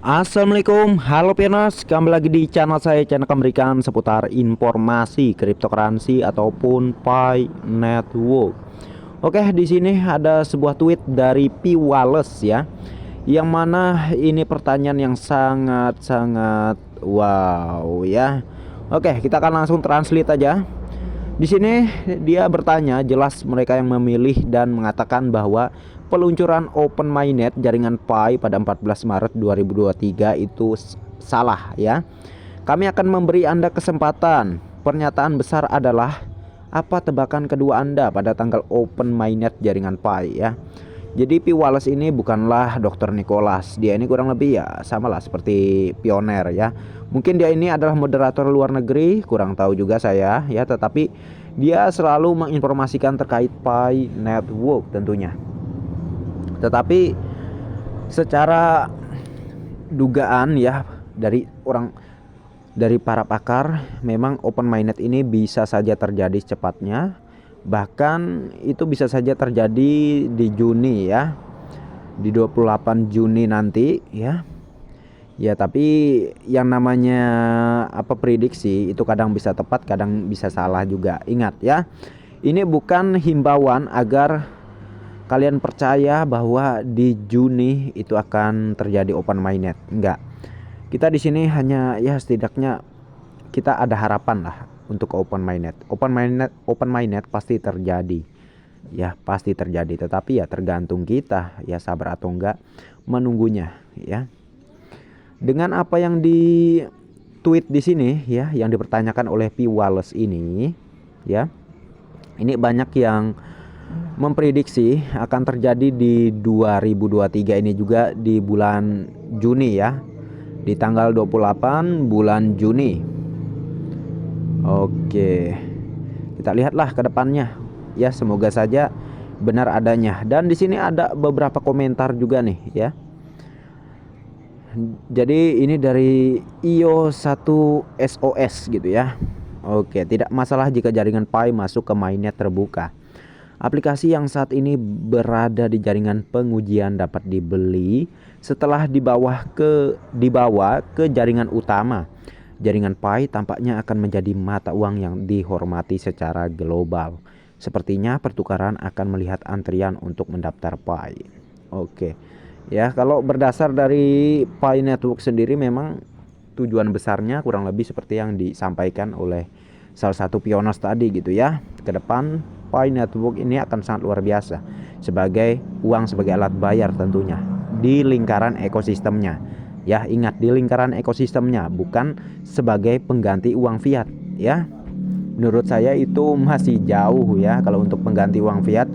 Assalamualaikum, halo Pianos, kembali lagi di channel saya, channel memberikan seputar informasi cryptocurrency ataupun Pi Network. Oke, di sini ada sebuah tweet dari P Wallace ya, yang mana ini pertanyaan yang sangat wow ya. Oke, kita akan langsung translate aja. Di sini dia bertanya, jelas mereka yang memilih dan mengatakan bahwa peluncuran open mainnet jaringan Pi pada 14 Maret 2023 itu salah ya. Kami akan memberi Anda kesempatan. Pernyataan besar adalah apa tebakan kedua Anda pada tanggal open mainnet jaringan Pi ya. Jadi P Wallace ini bukanlah Dr. Nicholas. Dia ini kurang lebih ya samalah seperti pioner ya. Mungkin dia ini adalah moderator luar negeri, kurang tahu juga saya ya, tetapi dia selalu menginformasikan terkait Pi Network tentunya. Tetapi secara dugaan ya dari para pakar, memang open mainnet ini bisa saja terjadi secepatnya. Bahkan itu bisa saja terjadi di Juni ya, di 28 Juni nanti ya. Ya tapi yang namanya prediksi itu kadang bisa tepat, kadang bisa salah juga. Ingat ya, ini bukan himbauan agar kalian percaya bahwa di Juni itu akan terjadi open mainnet. Enggak. Kita di sini hanya ya setidaknya kita ada harapan lah untuk open mainnet. Open mainnet pasti terjadi. Ya, pasti terjadi, tetapi ya tergantung kita ya sabar atau enggak menunggunya ya. Dengan apa yang di tweet di sini ya, yang dipertanyakan oleh P Wallace ini ya. Ini banyak yang memprediksi akan terjadi di 2023 ini juga di bulan Juni ya. Di tanggal 28 bulan Juni. Oke, kita lihatlah ke depannya ya, semoga saja benar adanya. Dan di sini ada beberapa komentar juga nih ya. Jadi ini dari IO1SOS gitu ya. Oke, tidak masalah jika jaringan Pi masuk ke mainnet terbuka. Aplikasi yang saat ini berada di jaringan pengujian dapat dibeli setelah dibawa ke jaringan utama. Jaringan Pi tampaknya akan menjadi mata uang yang dihormati secara global. Sepertinya pertukaran akan melihat antrian untuk mendaftar Pi. Oke. Ya, kalau berdasar dari Pi Network sendiri memang tujuan besarnya kurang lebih seperti yang disampaikan oleh salah satu pioner tadi gitu ya. Ke depan Pi Network ini akan sangat luar biasa sebagai uang, sebagai alat bayar tentunya di lingkaran ekosistemnya. Ya, ingat, di lingkaran ekosistemnya, bukan sebagai pengganti uang fiat ya. Menurut saya itu masih jauh ya. Kalau untuk pengganti uang fiat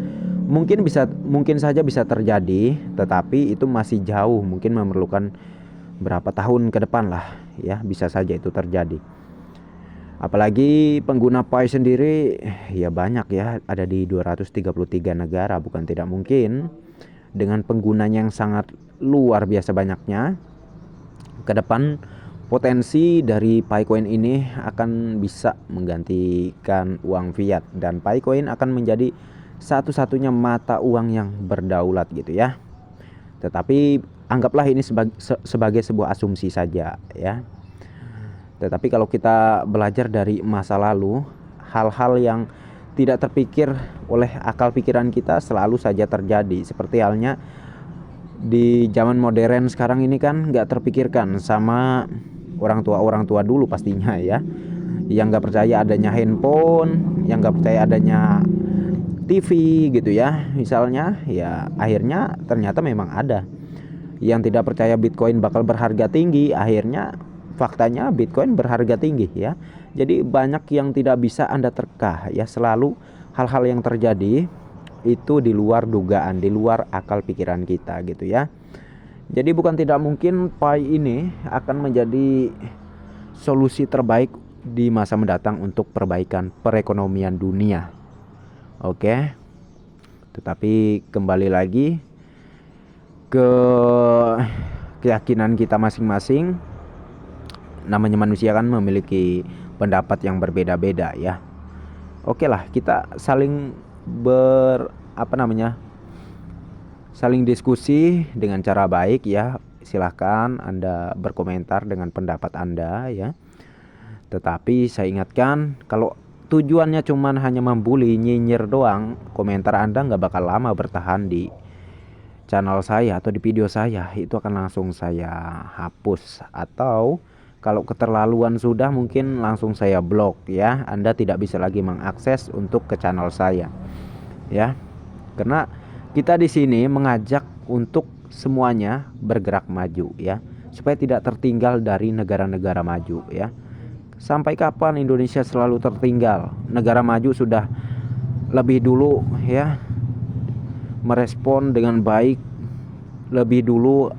mungkin saja bisa terjadi, tetapi itu masih jauh, mungkin memerlukan berapa tahun ke depan lah ya, bisa saja itu terjadi. Apalagi pengguna Pi sendiri ya banyak ya, ada di 233 negara, bukan tidak mungkin dengan penggunanya yang sangat luar biasa banyaknya. Ke depan potensi dari Picoin ini akan bisa menggantikan uang fiat, dan Picoin akan menjadi satu-satunya mata uang yang berdaulat gitu ya. Tetapi anggaplah ini sebagai sebuah asumsi saja ya. Tetapi kalau kita belajar dari masa lalu, hal-hal yang tidak terpikir oleh akal pikiran kita selalu saja terjadi. Seperti halnya di zaman modern sekarang ini kan nggak terpikirkan sama orang tua dulu pastinya ya, yang nggak percaya adanya handphone, yang nggak percaya adanya TV gitu ya misalnya, ya akhirnya ternyata memang ada. Yang tidak percaya Bitcoin bakal berharga tinggi, akhirnya faktanya Bitcoin berharga tinggi ya. Jadi banyak yang tidak bisa Anda terka ya, selalu hal-hal yang terjadi itu di luar dugaan, di luar akal pikiran kita gitu ya. Jadi bukan tidak mungkin Pi ini akan menjadi solusi terbaik di masa mendatang untuk perbaikan perekonomian dunia. Oke. Tetapi kembali lagi ke keyakinan kita masing-masing. Namanya manusia kan memiliki pendapat yang berbeda-beda ya. Oke lah, kita saling saling diskusi dengan cara baik ya, silahkan Anda berkomentar dengan pendapat Anda ya. Tetapi saya ingatkan, kalau tujuannya cuman hanya membuli, nyinyir doang, komentar Anda nggak bakal lama bertahan di channel saya atau di video saya. Itu akan langsung saya hapus, atau kalau keterlaluan sudah mungkin langsung saya blok ya. Anda tidak bisa lagi mengakses untuk ke channel saya ya. Karena kita di sini mengajak untuk semuanya bergerak maju ya, supaya tidak tertinggal dari negara-negara maju ya. Sampai kapan Indonesia selalu tertinggal? Negara maju sudah lebih dulu ya merespon dengan baik, lebih dulu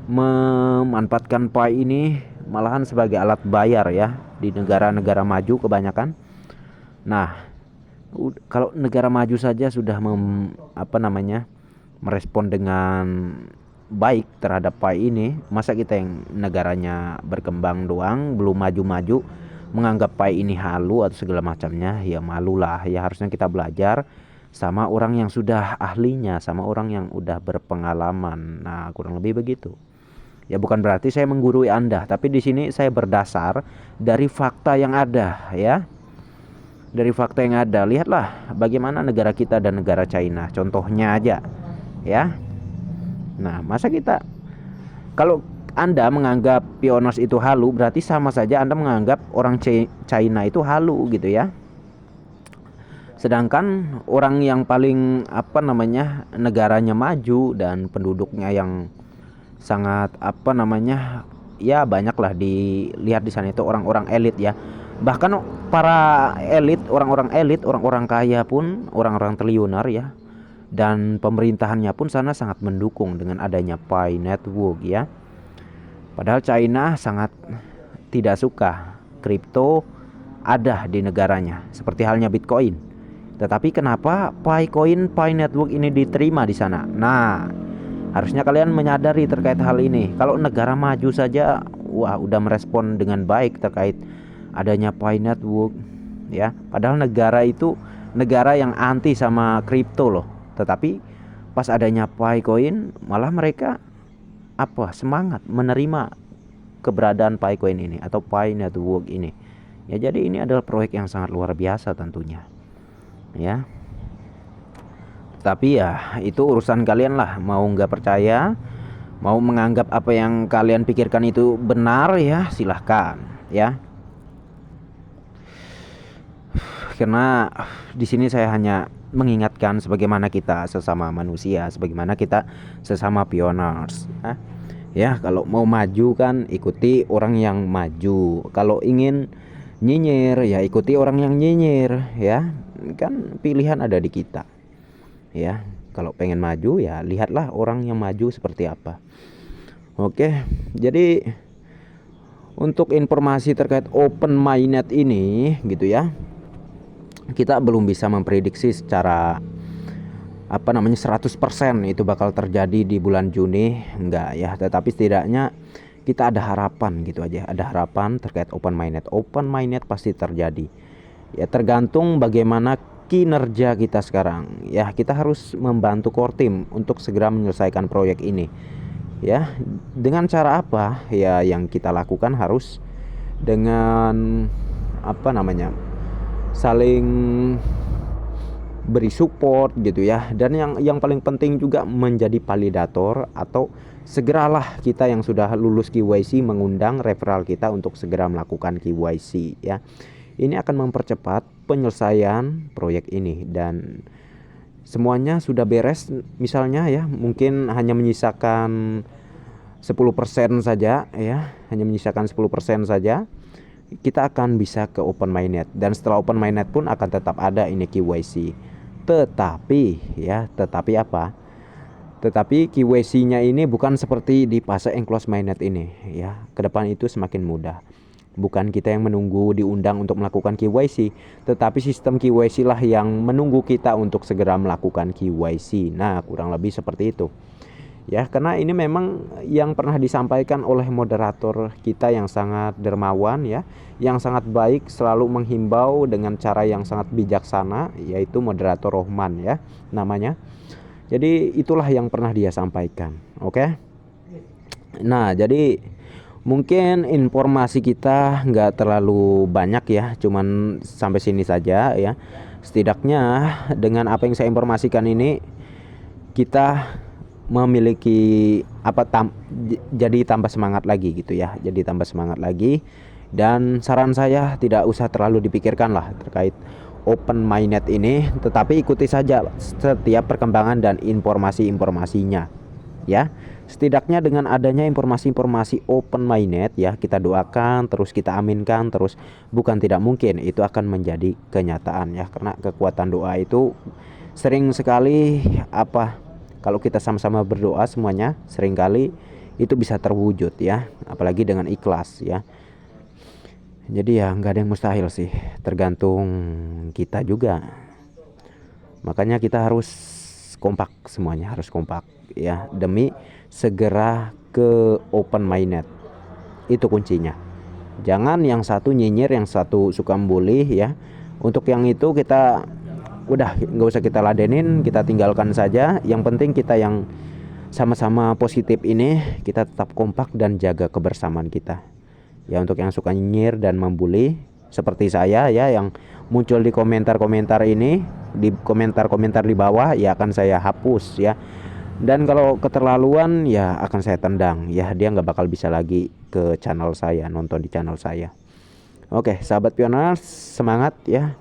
memanfaatkan PAI ini malahan sebagai alat bayar ya di negara-negara maju kebanyakan. Nah, kalau negara maju saja sudah merespon dengan baik terhadap PAI ini, masa kita yang negaranya berkembang doang, belum maju-maju, menganggap PAI ini halu atau segala macamnya? Ya malulah ya. Harusnya kita belajar sama orang yang sudah ahlinya, sama orang yang udah berpengalaman. Nah, kurang lebih begitu. Ya bukan berarti saya menggurui Anda, tapi di sini saya berdasar dari fakta yang ada ya. Dari fakta yang ada, lihatlah bagaimana negara kita dan negara China, contohnya aja ya. Nah, masa kita, kalau Anda menganggap pioners itu halu, berarti sama saja Anda menganggap orang China itu halu gitu ya. Sedangkan orang yang paling negaranya maju dan penduduknya yang sangat ya banyaklah dilihat di sana itu orang-orang elit ya. Bahkan para elit, orang-orang kaya pun, orang-orang triliuner ya, dan pemerintahannya pun sana sangat mendukung dengan adanya PAI Network ya. Padahal China sangat tidak suka kripto ada di negaranya, seperti halnya Bitcoin. Tetapi kenapa PAI Coin, PAI Network ini diterima di sana? Nah, harusnya kalian menyadari terkait hal ini. Kalau negara maju saja wah udah merespon dengan baik terkait adanya PAI Network ya. Padahal negara itu negara yang anti sama kripto loh. Tetapi pas adanya PAI Coin malah mereka semangat menerima keberadaan PAI Coin ini atau PAI Network ini. Ya jadi ini adalah proyek yang sangat luar biasa tentunya. Ya. Tapi ya itu urusan kalian lah, mau nggak percaya, mau menganggap apa yang kalian pikirkan itu benar ya silahkan ya. Karena di sini saya hanya mengingatkan sebagaimana kita sesama manusia, sebagaimana kita sesama pioners ya. Kalau mau maju kan ikuti orang yang maju, kalau ingin nyinyir ya ikuti orang yang nyinyir ya. Kan pilihan ada di kita ya. Kalau pengen maju ya lihatlah orang yang maju seperti apa. Oke, jadi untuk informasi terkait open mainnet ini gitu ya, kita belum bisa memprediksi secara 100% itu bakal terjadi di bulan Juni, enggak ya. Tetapi setidaknya kita ada harapan gitu aja, ada harapan terkait open mainnet. Open mainnet pasti terjadi ya, tergantung bagaimana kinerja kita sekarang ya. Kita harus membantu core team untuk segera menyelesaikan proyek ini ya. Dengan cara apa ya? Yang kita lakukan harus dengan saling beri support gitu ya. Dan yang paling penting juga menjadi validator, atau segeralah kita yang sudah lulus KYC mengundang referral kita untuk segera melakukan KYC ya. Ini akan mempercepat penyelesaian proyek ini, dan semuanya sudah beres misalnya ya, mungkin hanya menyisakan 10% saja ya, hanya menyisakan 10% saja, kita akan bisa ke open mainnet. Dan setelah open mainnet pun akan tetap ada ini KYC. Tetapi KYC-nya ini bukan seperti di fase enclosed mainnet ini ya. Kedepan itu semakin mudah. Bukan kita yang menunggu diundang untuk melakukan KYC, tetapi sistem KYC lah yang menunggu kita untuk segera melakukan KYC. Nah, kurang lebih seperti itu ya. Karena ini memang yang pernah disampaikan oleh moderator kita yang sangat dermawan ya, yang sangat baik, selalu menghimbau dengan cara yang sangat bijaksana, yaitu moderator Rohman ya namanya. Jadi itulah yang pernah dia sampaikan. Oke. Nah, jadi mungkin informasi kita nggak terlalu banyak ya, cuman sampai sini saja ya. Setidaknya dengan apa yang saya informasikan ini, kita memiliki jadi tambah semangat lagi gitu ya. Jadi tambah semangat lagi. Dan saran saya tidak usah terlalu dipikirkan lah terkait open minded ini, tetapi ikuti saja setiap perkembangan dan informasi-informasinya ya. Setidaknya dengan adanya informasi-informasi open minded ya, kita doakan terus, kita aminkan terus, bukan tidak mungkin itu akan menjadi kenyataan ya, karena kekuatan doa itu sering sekali kalau kita sama-sama berdoa semuanya seringkali itu bisa terwujud ya, apalagi dengan ikhlas ya. Jadi ya nggak ada yang mustahil sih, tergantung kita juga. Makanya kita harus kompak, semuanya harus kompak ya, demi segera ke open minded. Itu kuncinya. Jangan yang satu nyinyir, yang satu suka membuli ya. Untuk yang itu kita udah nggak usah kita ladenin, kita tinggalkan saja. Yang penting kita yang sama-sama positif ini, kita tetap kompak dan jaga kebersamaan kita. Ya, untuk yang suka nyinyir dan membuli seperti saya ya, yang muncul di komentar-komentar ini, di komentar-komentar di bawah ya, akan saya hapus ya. Dan kalau keterlaluan ya akan saya tendang ya, dia nggak bakal bisa lagi ke channel saya, nonton di channel saya. Oke, sahabat pioners, semangat ya,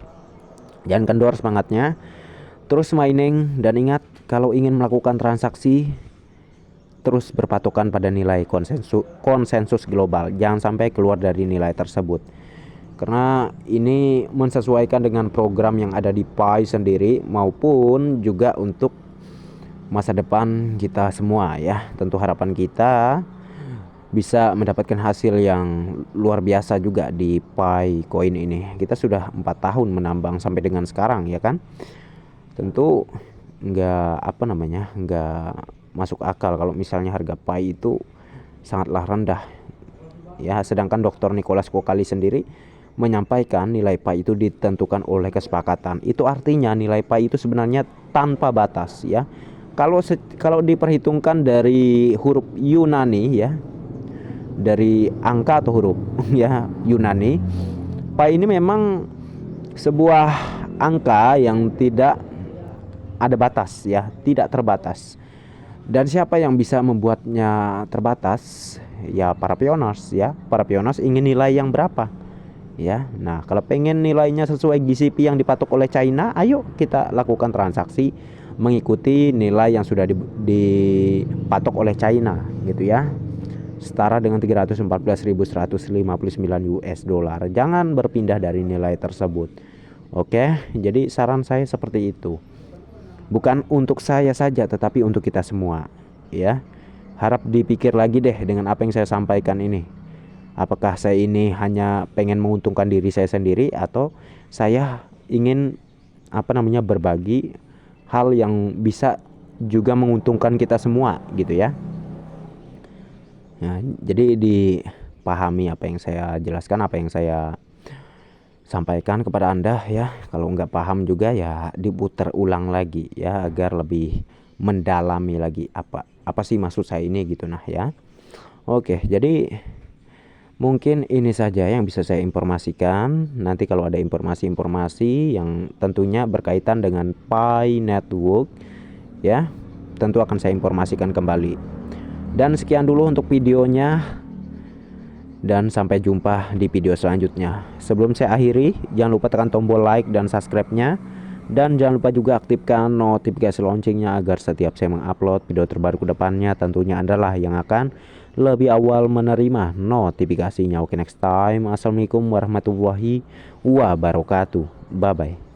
jangan kendor semangatnya, terus mining. Dan ingat, kalau ingin melakukan transaksi terus berpatokan pada nilai konsensus global, jangan sampai keluar dari nilai tersebut, karena ini mensesuaikan dengan program yang ada di PAI sendiri maupun juga untuk masa depan kita semua ya. Tentu harapan kita bisa mendapatkan hasil yang luar biasa juga di PAI Coin ini. Kita sudah 4 tahun menambang sampai dengan sekarang ya kan. Tentu nggak masuk akal kalau misalnya harga PAI itu sangatlah rendah ya, sedangkan Dr. Nicholas Kokali sendiri menyampaikan nilai PAI itu ditentukan oleh kesepakatan. Itu artinya nilai PAI itu sebenarnya tanpa batas ya. Kalau diperhitungkan dari huruf Yunani ya, dari angka atau huruf ya Yunani, PAI ini memang sebuah angka yang tidak ada batas ya, tidak terbatas. Dan siapa yang bisa membuatnya terbatas? Ya para pioners ya. Para pioners ingin nilai yang berapa? Ya. Nah, kalau pengen nilainya sesuai GCP yang dipatok oleh China, ayo kita lakukan transaksi mengikuti nilai yang sudah dipatok oleh China gitu ya. Setara dengan 314.159 US dollar. Jangan berpindah dari nilai tersebut. Oke, jadi saran saya seperti itu. Bukan untuk saya saja, tetapi untuk kita semua ya. Harap dipikir lagi deh dengan apa yang saya sampaikan ini. Apakah saya ini hanya pengen menguntungkan diri saya sendiri, atau saya ingin berbagi hal yang bisa juga menguntungkan kita semua gitu ya. Nah, jadi dipahami apa yang saya jelaskan, apa yang saya sampaikan kepada Anda ya. Kalau nggak paham juga ya diputar ulang lagi ya, agar lebih mendalami lagi apa sih maksud saya ini gitu nah ya. Oke, jadi mungkin ini saja yang bisa saya informasikan. Nanti kalau ada informasi-informasi yang tentunya berkaitan dengan Pi Network ya, tentu akan saya informasikan kembali. Dan sekian dulu untuk videonya, dan sampai jumpa di video selanjutnya. Sebelum saya akhiri, jangan lupa tekan tombol like dan subscribe-nya, dan jangan lupa juga aktifkan notifikasi loncengnya agar setiap saya mengupload video terbaru ke depannya, tentunya Anda lah yang akan lebih awal menerima notifikasinya. Oke, next time. Assalamualaikum warahmatullahi wabarakatuh. Bye bye.